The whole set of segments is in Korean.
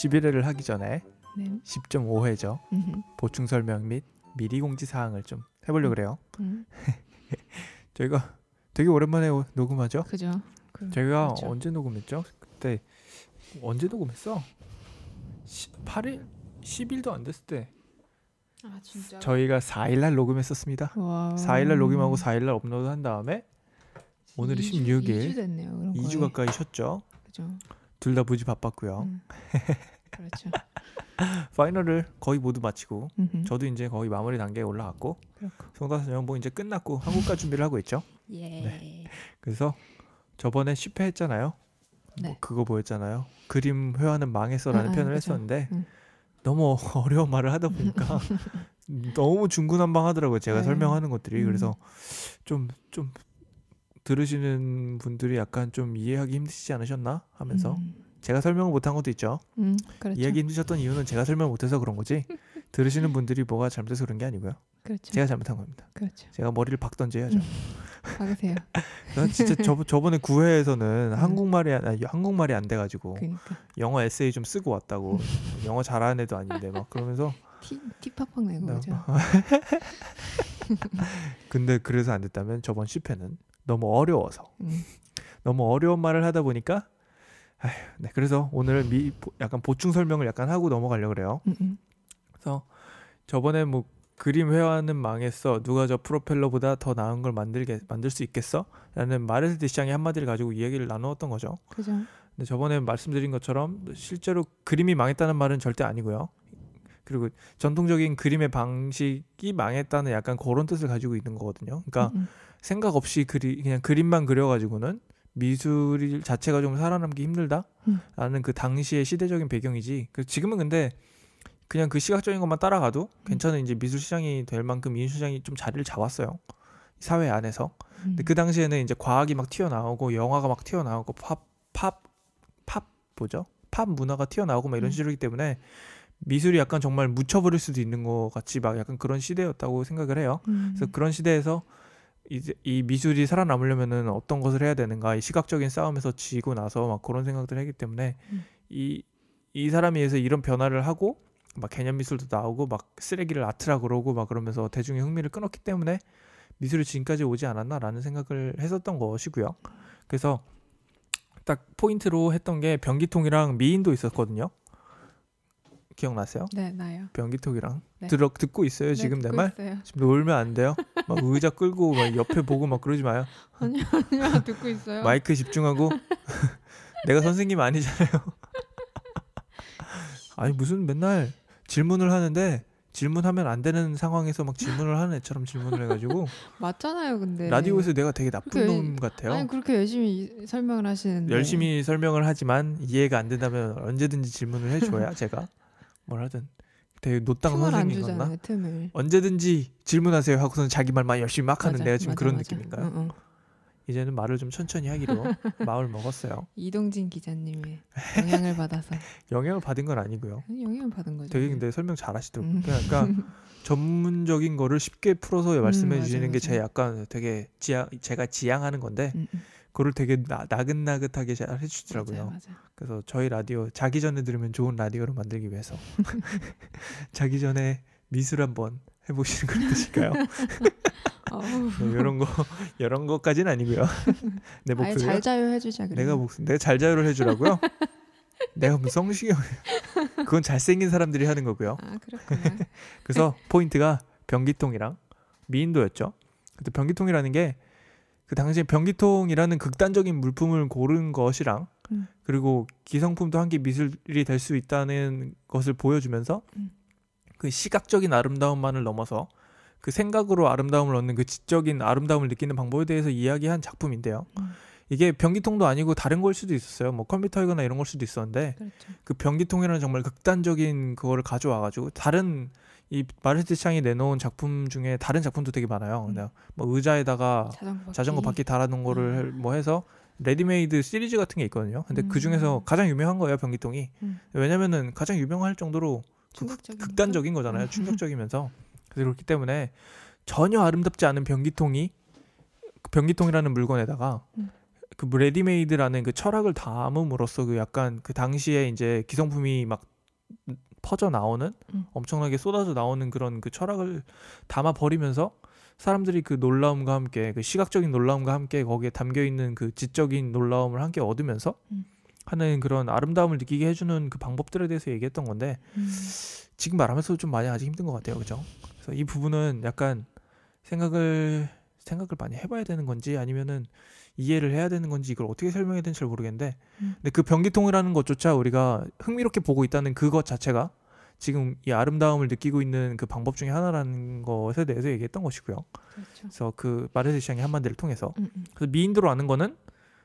11회를 하기 전에 네. 10.5회죠. 보충 설명 및 미리 공지 사항을 좀 해보려고 그래요. 저희가 되게 오랜만에 녹음하죠. 그죠. 저희가 그렇죠. 언제 녹음했죠? 그때 언제 녹음했어? 8일? 10일도 안 됐을 때 아 진짜. 저희가 4일날 녹음했었습니다. 와. 4일날 녹음하고 4일날 업로드한 다음에 오늘이 16일 2주 됐네요. 그럼 2주 거의. 가까이 쉬었죠. 그죠. 둘 다 무지 바빴고요. 그렇죠. 파이널을 거의 모두 마치고 음흠. 저도 이제 거의 마무리 단계에 올라갔고 그렇고. 송다스 연봉 이제 끝났고 한국가 준비를 하고 있죠. 예. 네. 그래서 저번에 10회 했잖아요. 네. 뭐 그거 뭐였잖아요. 그림 회화는 망했어라는 표현을 그죠. 했었는데 너무 어려운 말을 하다 보니까 너무 중구난방하더라고요. 제가 네. 설명하는 것들이. 그래서 좀 들으시는 분들이 약간 좀 이해하기 힘드시지 않으셨나 하면서 제가 설명을 못한 것도 있죠. 그렇죠. 이해하기 힘드셨던 이유는 제가 설명을 못해서 그런 거지 들으시는 분들이 뭐가 잘못해서 그런 게 아니고요. 그렇죠. 제가 잘못한 겁니다. 그렇죠. 제가 머리를 박던지 해야죠. 박으세요. 난 진짜 저번에 9회에서는 한국말이 안 돼가지고 그러니까. 영어 에세이 좀 쓰고 왔다고 영어 잘하는 애도 아닌데 막 그러면서 티 팍팍 내고 그죠. 근데 그래서 안 됐다면 저번 10회는 너무 어려워서 너무 어려운 말을 하다 보니까 네, 그래서 오늘 약간 보충 설명을 약간 하고 넘어가려고 그래요. 그래서 저번에 뭐 그림 회화는 망했어. 누가 저 프로펠러보다 더 나은 걸 만들 수 있겠어? 라는 마르세 디샹의 한마디를 가지고 이야기를 나누었던 거죠. 그죠. 근데 저번에 말씀드린 것처럼 실제로 그림이 망했다는 말은 절대 아니고요. 그리고 전통적인 그림의 방식이 망했다는 약간 그런 뜻을 가지고 있는 거거든요. 그러니까 생각 없이 그냥 그림만 그려가지고는 미술 자체가 좀 살아남기 힘들다라는 그 당시의 시대적인 배경이지. 지금은 근데 그냥 그 시각적인 것만 따라가도 괜찮은 이제 미술 시장이 될 만큼 미술 시장이 좀 자리를 잡았어요. 사회 안에서. 근데 그 당시에는 이제 과학이 막 튀어나오고 영화가 막 튀어나오고 팝 문화가 튀어나오고 막 이런 시절이기 때문에 미술이 약간 정말 묻혀버릴 수도 있는 것 같이 막 약간 그런 시대였다고 생각을 해요. 그래서 그런 시대에서 이제 이 미술이 살아남으려면은 어떤 것을 해야 되는가, 이 시각적인 싸움에서 지고 나서 막 그런 생각들을 하기 때문에 이 사람에 의해서 이런 변화를 하고 막 개념 미술도 나오고 막 쓰레기를 아트라 그러고 막 그러면서 대중의 흥미를 끊었기 때문에 미술이 지금까지 오지 않았나라는 생각을 했었던 것이고요. 그래서 딱 포인트로 했던 게 변기통이랑 미인도 있었거든요. 기억나세요? 네, 나요. 변기통이랑 네. 듣고 있어요? 지금 내 말? 있어요. 지금 놀면 안 돼요? 막 의자 끌고 막 옆에 보고 막 그러지 마요. 아니요, 듣고 있어요. 마이크 집중하고. 내가 선생님 아니잖아요. 아니 무슨 맨날 질문을 하는데 질문하면 안 되는 상황에서 막 질문을 하는 애처럼 질문을 해가지고 맞잖아요, 근데 라디오에서 내가 되게 나쁜 그렇게, 놈 같아요. 아니 그렇게 열심히 설명을 하시는데 열심히 설명을 하지만 이해가 안 된다면 언제든지 질문을 해줘야 제가 뭘 하든 되게 노땅 틈을 안 선생님 같나? 주잖아요, 틈을. 언제든지 질문하세요 하고서는 자기 말만 열심히 막 하는 맞아, 내가 지금 맞아, 그런 맞아. 느낌인가요? 이제는 말을 좀 천천히 하기로 마음을 먹었어요. 이동진 기자님의 영향을 받아서. 영향을 받은 건 아니고요. 영향을 받은 거죠. 되게 근데 설명 잘하시더라고요. 그러니까 전문적인 거를 쉽게 풀어서 말씀해 주시는 게 제 약간 되게 제가 지향하는 건데 그걸 되게 나긋나긋하게 잘 해주시더라고요. 맞아. 그래서 저희 라디오 자기 전에 들으면 좋은 라디오로 만들기 위해서 자기 전에 미술 한번 해보시는 건 어떠실까요? 네, 이런 거까지는 아니고요. 내 목소리가 잘 자요 해주자 그래. 내가 잘 자요를 해주라고요? 내가 무슨 성시경 그건 잘생긴 사람들이 하는 거고요. 아 그렇구나. 그래서 포인트가 변기통이랑 미인도였죠. 그때 변기통이라는 게 그 당시에 변기통이라는 극단적인 물품을 고른 것이랑 그리고 기성품도 한 개 미술이 될 수 있다는 것을 보여주면서 그 시각적인 아름다움만을 넘어서 그 생각으로 아름다움을 얻는 그 지적인 아름다움을 느끼는 방법에 대해서 이야기한 작품인데요. 이게 변기통도 아니고 다른 걸 수도 있었어요. 뭐 컴퓨터이거나 이런 걸 수도 있었는데 그렇죠. 그 변기통이라는 정말 극단적인 그거를 가져와가지고 다른 이 마르세 디샹이 내놓은 작품 중에 다른 작품도 되게 많아요. 뭐 의자에다가 자전거 바퀴 달아놓은 거를 뭐 해서 레디메이드 시리즈 같은 게 있거든요. 근데 그 중에서 가장 유명한 거예요, 변기통이. 왜냐면은 가장 유명할 정도로 극단적인 거잖아요. 충격적이면서. 그래서 그렇기 때문에 전혀 아름답지 않은 변기통이라는 물건에다가 그 레디메이드라는 그 철학을 담음으로써 그 약간 그 당시에 이제 기성품이 막 퍼져 나오는 엄청나게 쏟아져 나오는 그런 그 철학을 담아 버리면서 사람들이 그 놀라움과 함께 그 시각적인 놀라움과 함께 거기에 담겨 있는 그 지적인 놀라움을 함께 얻으면서 하는 그런 아름다움을 느끼게 해주는 그 방법들에 대해서 얘기했던 건데 지금 말하면서 좀 많이 아직 힘든 것 같아요, 그죠? 그래서 이 부분은 약간 생각을 많이 해봐야 되는 건지 아니면은 이해를 해야 되는 건지 이걸 어떻게 설명해야 되는지 잘 모르겠는데 근데 그 변기통이라는 것조차 우리가 흥미롭게 보고 있다는 그것 자체가 지금 이 아름다움을 느끼고 있는 그 방법 중에 하나라는 것에 대해서 얘기했던 것이고요. 그렇죠. 그래서 그 마르세 시앙의 한마디를 통해서 그래서 미인도로 아는 거는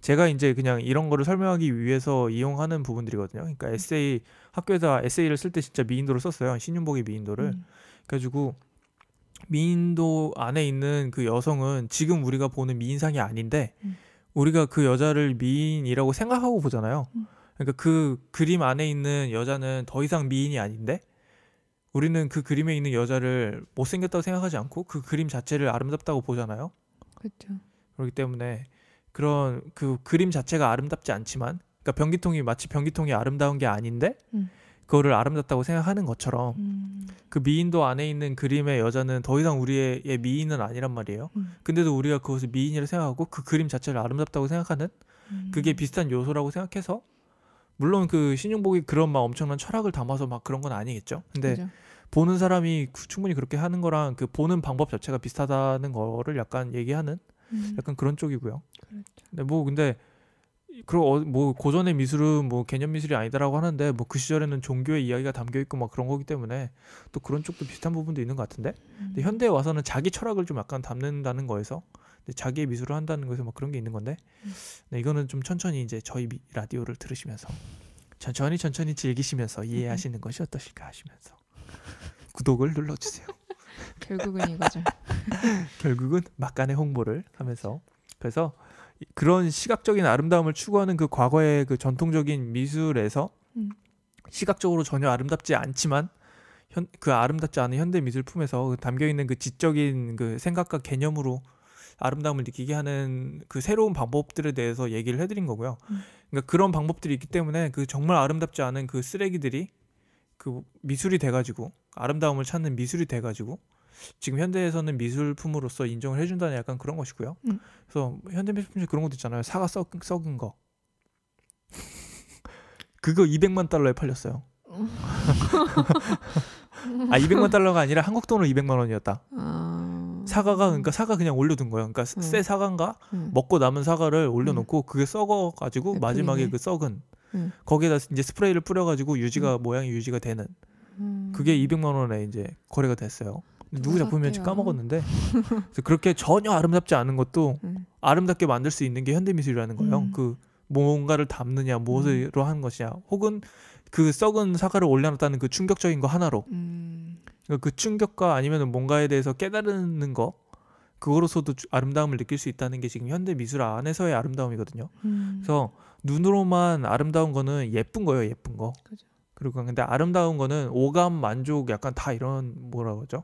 제가 이제 그냥 이런 거를 설명하기 위해서 이용하는 부분들이거든요. 그러니까 에세이 학교에서 에세이를 쓸 때 진짜 미인도를 썼어요. 신윤복의 미인도를. 그래가지고 미인도 안에 있는 그 여성은 지금 우리가 보는 미인상이 아닌데 우리가 그 여자를 미인이라고 생각하고 보잖아요. 그러니까 그 그림 안에 있는 여자는 더 이상 미인이 아닌데 우리는 그 그림에 있는 여자를 못생겼다고 생각하지 않고 그 그림 자체를 아름답다고 보잖아요. 그렇죠. 그렇기 때문에 그런 그 그림 자체가 아름답지 않지만 그러니까 변기통이 마치 변기통이 아름다운 게 아닌데 그거를 아름답다고 생각하는 것처럼 그 미인도 안에 있는 그림의 여자는 더 이상 우리의 미인은 아니란 말이에요. 근데도 우리가 그것을 미인이라 생각하고 그 그림 자체를 아름답다고 생각하는 그게 비슷한 요소라고 생각해서 물론 그 신윤복이 그런 막 엄청난 철학을 담아서 막 그런 건 아니겠죠. 근데 그죠. 보는 사람이 충분히 그렇게 하는 거랑 그 보는 방법 자체가 비슷하다는 거를 약간 얘기하는 약간 그런 쪽이고요. 그렇죠. 근데 그리고 뭐 고전의 미술은 뭐 개념 미술이 아니다라고 하는데 뭐 그 시절에는 종교의 이야기가 담겨 있고 막 그런 거기 때문에 또 그런 쪽도 비슷한 부분도 있는 것 같은데 근데 현대에 와서는 자기 철학을 좀 약간 담는다는 거에서 자기의 미술을 한다는 거에서 막 그런 게 있는 건데 네, 이거는 좀 천천히 이제 저희 라디오를 들으시면서 천천히 즐기시면서 이해하시는 것이 어떠실까 하시면서 구독을 눌러주세요. 결국은 이거죠. 결국은 막간의 홍보를 하면서 그래서 그런 시각적인 아름다움을 추구하는 그 과거의 그 전통적인 미술에서 시각적으로 전혀 아름답지 않지만 그 아름답지 않은 현대 미술품에서 담겨 있는 그 지적인 그 생각과 개념으로 아름다움을 느끼게 하는 그 새로운 방법들에 대해서 얘기를 해드린 거고요. 그러니까 그런 방법들이 있기 때문에 그 정말 아름답지 않은 그 쓰레기들이 그 미술이 돼가지고 아름다움을 찾는 미술이 돼가지고 지금 현대에서는 미술품으로서 인정을 해준다는 약간 그런 것이고요. 그래서 현대 미술품 중에 그런 것도 있잖아요. 사과 썩은 거. 그거 200만 달러에 팔렸어요. 200만 달러가 아니라 한국 돈으로 200만 원이었다. 사과가 그러니까 사과 그냥 올려둔 거예요. 그러니까 새 사과인가 먹고 남은 사과를 올려놓고 그게 썩어가지고 마지막에 그 썩은 거기에다 이제 스프레이를 뿌려가지고 모양이 유지가 되는 그게 200만 원에 이제 거래가 됐어요. 누구 작품인지 까먹었는데 그래서 그렇게 전혀 아름답지 않은 것도 아름답게 만들 수 있는 게 현대미술이라는 거예요. 그 뭔가를 담느냐 무엇으로 하는 것이냐 혹은 그 썩은 사과를 올려놨다는 그 충격적인 거 하나로 그러니까 그 충격과 아니면 뭔가에 대해서 깨달는 거 그거로서도 아름다움을 느낄 수 있다는 게 지금 현대미술 안에서의 아름다움이거든요. 그래서 눈으로만 아름다운 거는 예쁜 거예요. 예쁜 거. 그죠. 그리고 근데 아름다운 거는 오감 만족 약간 다 이런 뭐라고 하죠?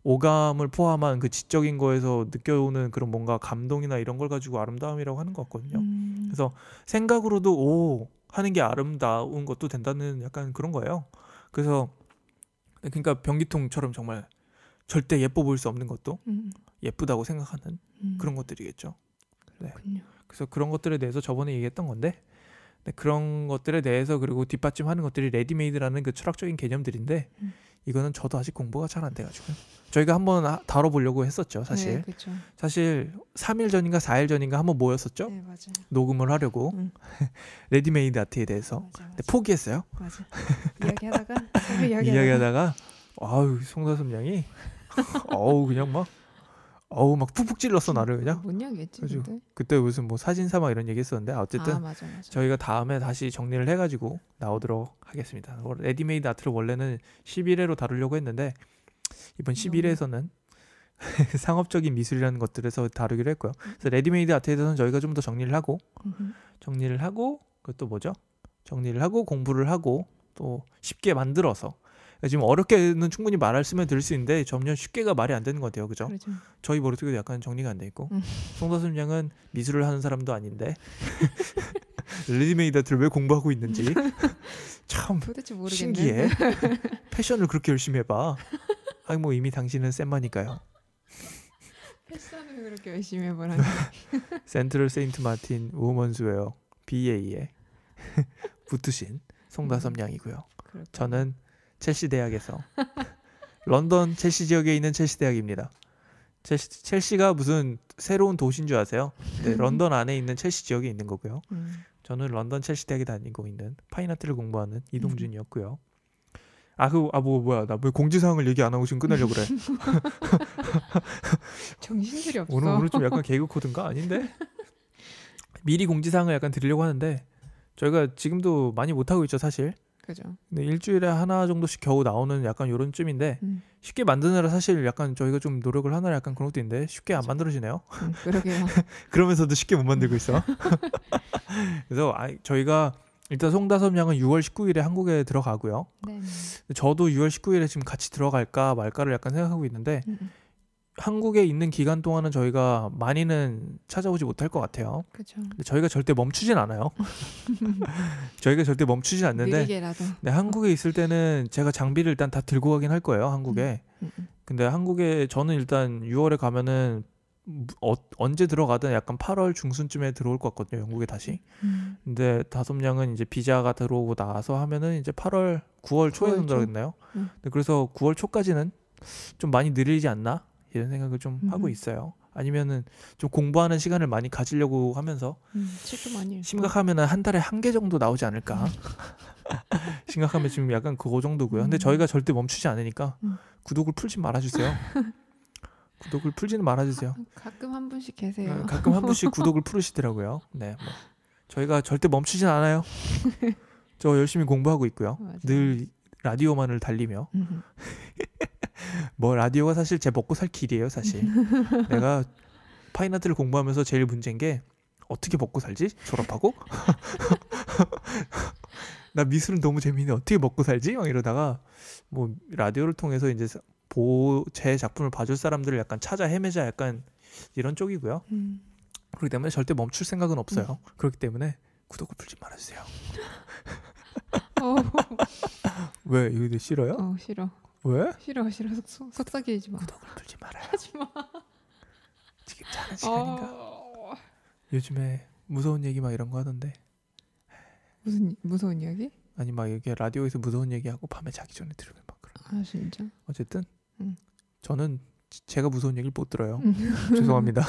오감을 포함한 그 지적인 거에서 느껴오는 그런 뭔가 감동이나 이런 걸 가지고 아름다움이라고 하는 것 같거든요. 그래서 생각으로도 오 하는 게 아름다운 것도 된다는 약간 그런 거예요. 그래서 그러니까 변기통처럼 정말 절대 예뻐 보일 수 없는 것도 예쁘다고 생각하는 그런 것들이겠죠. 네. 그래서 그런 것들에 대해서 저번에 얘기했던 건데 그런 것들에 대해서 그리고 뒷받침하는 것들이 레디메이드라는 그 철학적인 개념들인데 이거는 저도 아직 공부가 잘 안 돼가지고요. 저희가 한번 다뤄보려고 했었죠. 사실. 네, 그렇죠. 사실 3일 전인가 4일 전인가 한번 모였었죠. 네, 맞아요. 녹음을 하려고 레디메이드 아트에 대해서 맞아. 근데 포기했어요. 맞아. 이야기하다가 아우 송다솜 양이 그냥 막 푹푹 찔렀어 나를 그냥. 뭔 이야기했지 근데? 그때 무슨 뭐 사진사 막 이런 얘기 했었는데 어쨌든 맞아. 저희가 다음에 다시 정리를 해가지고 나오도록 하겠습니다. 레디메이드 아트를 원래는 11회로 다루려고 했는데 이번 11회에서는 상업적인 미술이라는 것들에서 다루기로 했고요. 그래서 레디메이드 아트에 대해서는 저희가 좀 더 정리를 하고 그것도 뭐죠? 정리를 하고 공부를 하고 또 쉽게 만들어서 지금 어렵게는 충분히 말할 쓰면 들을 수 있는데 점점 쉽게가 말이 안 되는 것 같아요. 그죠? 그렇죠. 저희 머릿속에도 약간 정리가 안 돼 있고 송다솜 양은 미술을 하는 사람도 아닌데 레디메이드 아트를 왜 공부하고 있는지 참 도대체 모르겠네. 신기해. 패션을 그렇게 열심히 해봐. 아니 뭐 이미 당신은 쌤마니까요. 패션을 그렇게 열심히 해보라니. 센트럴 세인트 마틴 우먼스웨어 BA에 붙으신 송다솜양이고요. 저는 첼시 대학에서 런던 첼시 지역에 있는 첼시 대학입니다. 첼시가 무슨 새로운 도시인 줄 아세요? 네, 런던 안에 있는 첼시 지역에 있는 거고요. 저는 런던 첼시 대학에 다니고 있는 파인아트를 공부하는 이동준이었고요. 뭐야 나 왜 공지사항을 얘기 안 하고 지금 끝내려고 그래. 정신줄이 없어. 오늘 좀 약간 개그 코드인가? 아닌데? 미리 공지사항을 약간 드리려고 하는데 저희가 지금도 많이 못하고 있죠 사실. 그죠. 근데 일주일에 하나 정도씩 겨우 나오는 약간 요런 쯤인데 쉽게 만드느라 사실 약간 저희가 좀 노력을 하느라 약간 그런 것도 있는데 쉽게 안 만들어지네요. 그러게요. 그러면서도 쉽게 못 만들고 있어. 그래서 저희가 일단 송다솜양은 6월 19일에 한국에 들어가고요. 네. 저도 6월 19일에 지금 같이 들어갈까 말까를 약간 생각하고 있는데 한국에 있는 기간 동안은 저희가 많이는 찾아오지 못할 것 같아요. 그렇죠. 근데 저희가 절대 멈추진 않아요. 저희가 절대 멈추진 않는데 느리게라도. 네, 한국에 있을 때는 제가 장비를 일단 다 들고 가긴 할 거예요. 한국에. 근데 한국에 저는 일단 6월에 가면은 언제 들어가든 약간 8월 중순쯤에 들어올 것 같거든요. 영국에 다시. 근데 다솜양은 이제 비자가 들어오고 나서 하면은 이제 8월, 9월 초에 들어가겠나요? 그래서 9월 초까지는 좀 많이 느리지 않나? 이런 생각을 좀 하고 있어요. 아니면은 좀 공부하는 시간을 많이 가지려고 하면서 심각하면은 한 달에 한 개 정도 나오지 않을까? 심각하면 지금 약간 그거 정도고요. 근데 저희가 절대 멈추지 않으니까 구독을 풀지 말아주세요. 구독을 풀지는 말아주세요. 가끔 한 분씩 계세요. 가끔 한 분씩 구독을 풀으시더라고요. 네, 뭐 저희가 절대 멈추진 않아요. 저 열심히 공부하고 있고요. 맞아요. 늘 라디오만을 달리며. 뭐 라디오가 사실 제 먹고 살 길이에요. 사실 내가 파인아트를 공부하면서 제일 문제인 게 어떻게 먹고 살지? 졸업하고? 나 미술은 너무 재미있는데 어떻게 먹고 살지? 막 이러다가 뭐 라디오를 통해서 이제 제 작품을 봐줄 사람들을 약간 찾아 헤매자 약간 이런 쪽이고요. 그렇기 때문에 절대 멈출 생각은 없어요. 그렇기 때문에 구독을 풀지 말아주세요. 왜? 이거 싫어요? 싫어. 왜? 싫어. 속삭이지 마. 구독을 풀지 말아요. 하지 마. 지금 자는 시간인가? 요즘에 무서운 얘기 막 이런 거 하던데. 무슨 무서운 이야기? 아니 막 이렇게 라디오에서 무서운 얘기하고 밤에 자기 전에 들으면 막 그런. 진짜? 어쨌든 저는 제가 무서운 얘기를 못 들어요. 죄송합니다.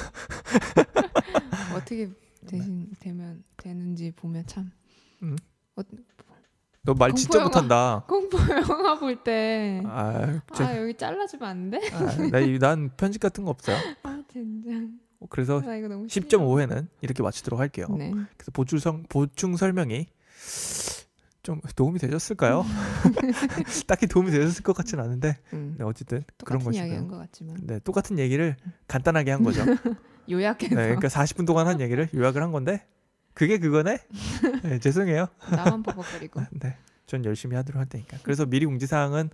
어떻게 되는지 보면 참. 너 말 진짜 못한다. 공포 영화 볼 때. 여기 잘라주면 안 돼? 난 편집 같은 거 없어요. 진짜. 그래서 10.5회는 이렇게 마치도록 할게요. 네. 그래서 보충 설명이 좀 도움이 되셨을까요? 딱히 도움이 되셨을 것 같지는 않은데 네, 어쨌든 그런 것이고요. 똑같은 이야기 한 것 같지만. 네, 똑같은 얘기를 간단하게 한 거죠. 요약해서. 네, 그러니까 40분 동안 한 얘기를 요약을 한 건데 그게 그거네? 네, 죄송해요. 나만 버벅거리고. 네, 전 열심히 하도록 할 테니까. 그래서 미리 공지사항은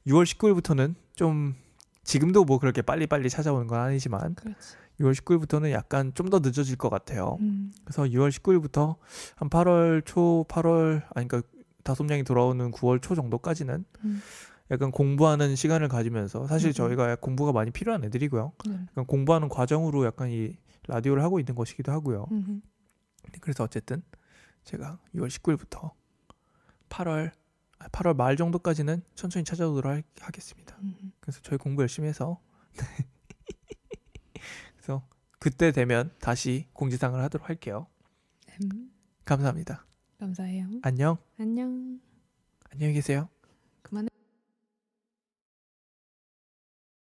6월 19일부터는 좀 지금도 뭐 그렇게 빨리빨리 찾아오는 건 아니지만 그렇지. 6월 19일부터는 약간 좀 더 늦어질 것 같아요. 그래서 6월 19일부터 한 8월 초, 그러니까 다솜양이 돌아오는 9월 초 정도까지는 약간 공부하는 시간을 가지면서 사실 저희가 공부가 많이 필요한 애들이고요. 약간 공부하는 과정으로 약간 이 라디오를 하고 있는 것이기도 하고요. 그래서 어쨌든 제가 6월 19일부터 8월 말 정도까지는 천천히 찾아오도록 하겠습니다. 그래서 저희 공부 열심히 해서 그래서 그때 되면 다시 공지사항을 하도록 할게요. 감사합니다. 감사해요. 안녕. 안녕. 안녕히 계세요. 그만해.